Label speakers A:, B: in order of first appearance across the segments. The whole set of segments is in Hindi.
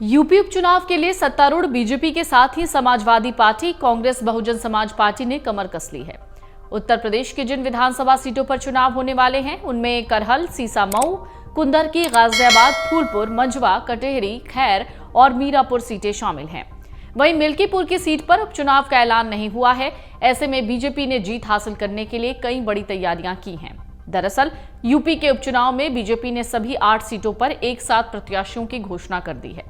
A: यूपी उपचुनाव के लिए सत्तारूढ़ बीजेपी के साथ ही समाजवादी पार्टी, कांग्रेस, बहुजन समाज पार्टी ने कमर कस ली है। उत्तर प्रदेश की जिन विधानसभा सीटों पर चुनाव होने वाले हैं उनमें करहल, सीसामऊ, कुंदरकी, गाजियाबाद, फूलपुर, मंझवा, कटेहरी, खैर और मीरापुर सीटें शामिल हैं। वहीं मिल्कीपुर की सीट पर उपचुनाव का ऐलान नहीं हुआ है। ऐसे में बीजेपी ने जीत हासिल करने के लिए कई बड़ी तैयारियां की हैं। दरअसल यूपी के उपचुनाव में बीजेपी ने सभी 8 सीटों पर एक साथ प्रत्याशियों की घोषणा कर दी है।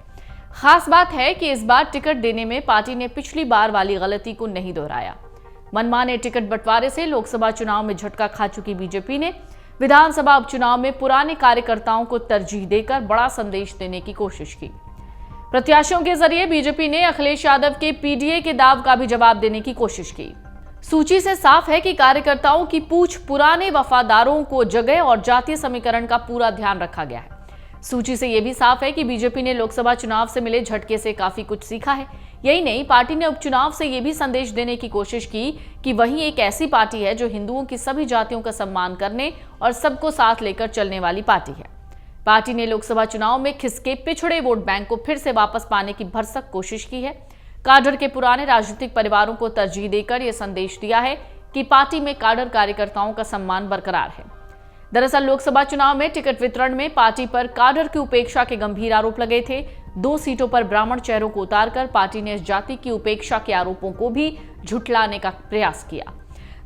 A: खास बात है कि इस बार टिकट देने में पार्टी ने पिछली बार वाली गलती को नहीं दोहराया। मनमाने टिकट बंटवारे से लोकसभा चुनाव में झटका खा चुकी बीजेपी ने विधानसभा उपचुनाव में पुराने कार्यकर्ताओं को तरजीह देकर बड़ा संदेश देने की कोशिश की। प्रत्याशियों के जरिए बीजेपी ने अखिलेश यादव के पीडीए के दाव का भी जवाब देने की कोशिश की। सूची से साफ है कि कार्यकर्ताओं की पूछ पुराने वफादारों को जगह और जातीय समीकरण का पूरा ध्यान रखा गया है। सूची से यह भी साफ है कि बीजेपी ने लोकसभा चुनाव से मिले झटके से काफी कुछ सीखा है। यही नहीं, पार्टी ने उपचुनाव से यह भी संदेश देने की कोशिश की कि वही एक ऐसी पार्टी है जो हिंदुओं की सभी जातियों का सम्मान करने और सबको साथ लेकर चलने वाली पार्टी है। पार्टी ने लोकसभा चुनाव में खिसके पिछड़े वोट बैंक को फिर से वापस पाने की भरसक कोशिश की है। काडर के पुराने राजनीतिक परिवारों को तरजीह देकर यह संदेश दिया है कि पार्टी में काडर कार्यकर्ताओं का सम्मान बरकरार है। दरअसल लोकसभा चुनाव में टिकट वितरण में पार्टी पर काडर की उपेक्षा के गंभीर आरोप लगे थे। 2 सीटों पर ब्राह्मण चेहरों को उतारकर पार्टी ने इस जाति की उपेक्षा के आरोपों को भी झुठलाने का प्रयास किया।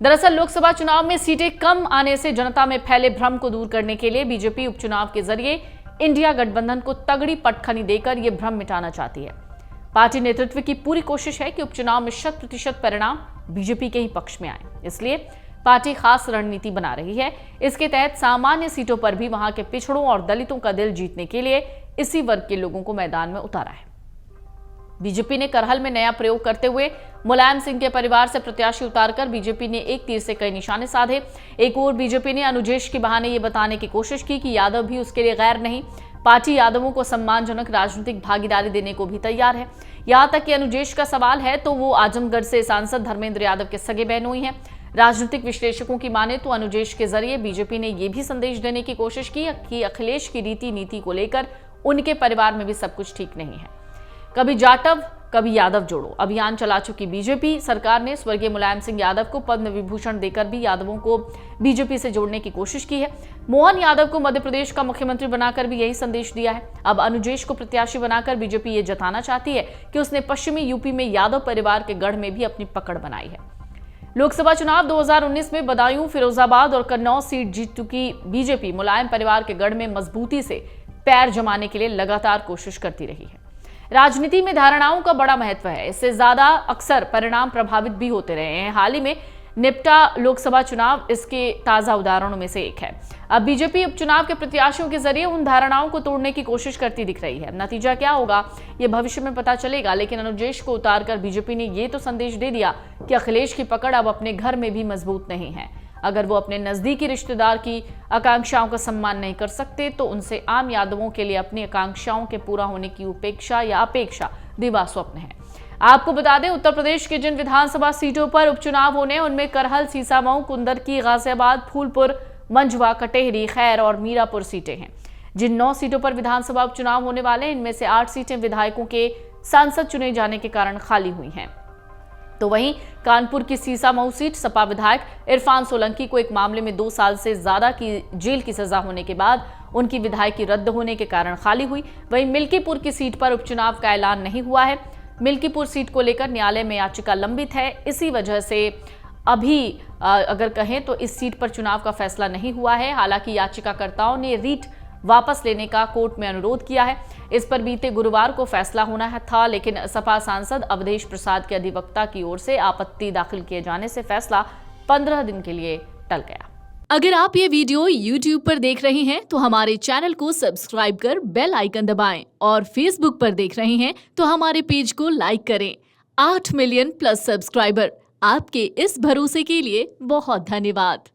A: दरअसल लोकसभा चुनाव में सीटें कम आने से जनता में फैले भ्रम को दूर करने के लिए बीजेपी उपचुनाव के जरिए इंडिया गठबंधन को तगड़ी पटखनी देकर यह भ्रम मिटाना चाहती है। पार्टी नेतृत्व की पूरी कोशिश है कि उपचुनाव में 100% परिणाम बीजेपी के ही पक्ष में आए। इसलिए पार्टी खास रणनीति बना रही है। इसके तहत सामान्य सीटों पर भी वहां के पिछड़ों और दलितों का दिल जीतने के लिए इसी वर्ग के लोगों को मैदान में उतारा है। बीजेपी ने करहल में नया प्रयोग करते हुए मुलायम सिंह के परिवार से प्रत्याशी उतारकर बीजेपी ने एक तीर से कई निशाने साधे। एक और बीजेपी ने अनुजेश के बहाने ये बताने की कोशिश की कि यादव भी उसके लिए गैर नहीं। पार्टी यादवों को सम्मानजनक राजनीतिक भागीदारी देने को भी तैयार है। यहां तक कि अनुजेश का सवाल है तो वो आजमगढ़ से सांसद धर्मेंद्र यादव के सगे बहनोई हैं। राजनीतिक विश्लेषकों की माने तो अनुजेश के जरिए बीजेपी ने यह भी संदेश देने की कोशिश की कि अखिलेश की रीति नीति को लेकर उनके परिवार में भी सब कुछ ठीक नहीं है। कभी जाटव कभी यादव जोड़ो अभियान चला चुकी बीजेपी सरकार ने स्वर्गीय मुलायम सिंह यादव को पद्म विभूषण देकर भी यादवों को बीजेपी से जोड़ने की कोशिश की है। मोहन यादव को मध्य प्रदेश का मुख्यमंत्री बनाकर भी यही संदेश दिया है। अब अनुजेश को प्रत्याशी बनाकर बीजेपी ये जताना चाहती है कि उसने पश्चिमी यूपी में यादव परिवार के गढ़ में भी अपनी पकड़ बनाई है। लोकसभा चुनाव 2019 में बदायूं, फिरोजाबाद और कन्नौज सीट जीत चुकी बीजेपी मुलायम परिवार के गढ़ में मजबूती से पैर जमाने के लिए लगातार कोशिश करती रही है। राजनीति में धारणाओं का बड़ा महत्व है। इससे ज्यादा अक्सर परिणाम प्रभावित भी होते रहे हैं। हाल ही में निपटा लोकसभा चुनाव इसके ताजा उदाहरणों में से एक है। अब बीजेपी उपचुनाव के प्रत्याशियों के जरिए उन धारणाओं को तोड़ने की कोशिश करती दिख रही है। नतीजा क्या होगा ये भविष्य में पता चलेगा, लेकिन अनुजेश को उतारकर बीजेपी ने ये तो संदेश दे दिया कि अखिलेश की पकड़ अब अपने घर में भी मजबूत नहीं है। अगर वो अपने नजदीकी रिश्तेदार की आकांक्षाओं का सम्मान नहीं कर सकते तो उनसे आम यादवों के लिए अपनी आकांक्षाओं के पूरा होने की उपेक्षा या अपेक्षा दिवा स्वप्न है। आपको बता दें, उत्तर प्रदेश के जिन विधानसभा सीटों पर उपचुनाव होने उनमें करहल, सीसामऊ, कुंदरकी, गाजियाबाद, फूलपुर, मंझवा, कटेहरी, खैर और मीरापुर सीटें हैं। जिन 9 सीटों पर विधानसभा उपचुनाव होने वाले हैं इनमें से 8 सीटें विधायकों के सांसद चुने जाने के कारण खाली हुई हैं। तो वहीं कानपुर की सीसामऊ सीट सपा विधायक इरफान सोलंकी को एक मामले में 2 साल से ज्यादा की जेल की सजा होने के बाद उनकी विधायकी रद्द होने के कारण खाली हुई। वहीं मिल्कीपुर की सीट पर उपचुनाव का ऐलान नहीं हुआ है। मिल्कीपुर सीट को लेकर न्यायालय में याचिका लंबित है। इसी वजह से अभी अगर कहें तो इस सीट पर चुनाव का फैसला नहीं हुआ है। हालांकि याचिकाकर्ताओं ने रीट वापस लेने का कोर्ट में अनुरोध किया है। इस पर बीते गुरुवार को फैसला होना था, लेकिन सपा सांसद अवधेश प्रसाद के अधिवक्ता की ओर से आपत्ति दाखिल किए जाने से फैसला 15 दिन के लिए टल गया।
B: अगर आप ये वीडियो YouTube पर देख रहे हैं तो हमारे चैनल को सब्सक्राइब कर बेल आइकन दबाएं और Facebook पर देख रहे हैं तो हमारे पेज को लाइक करें। 8 मिलियन प्लस सब्सक्राइबर, आपके इस भरोसे के लिए बहुत धन्यवाद।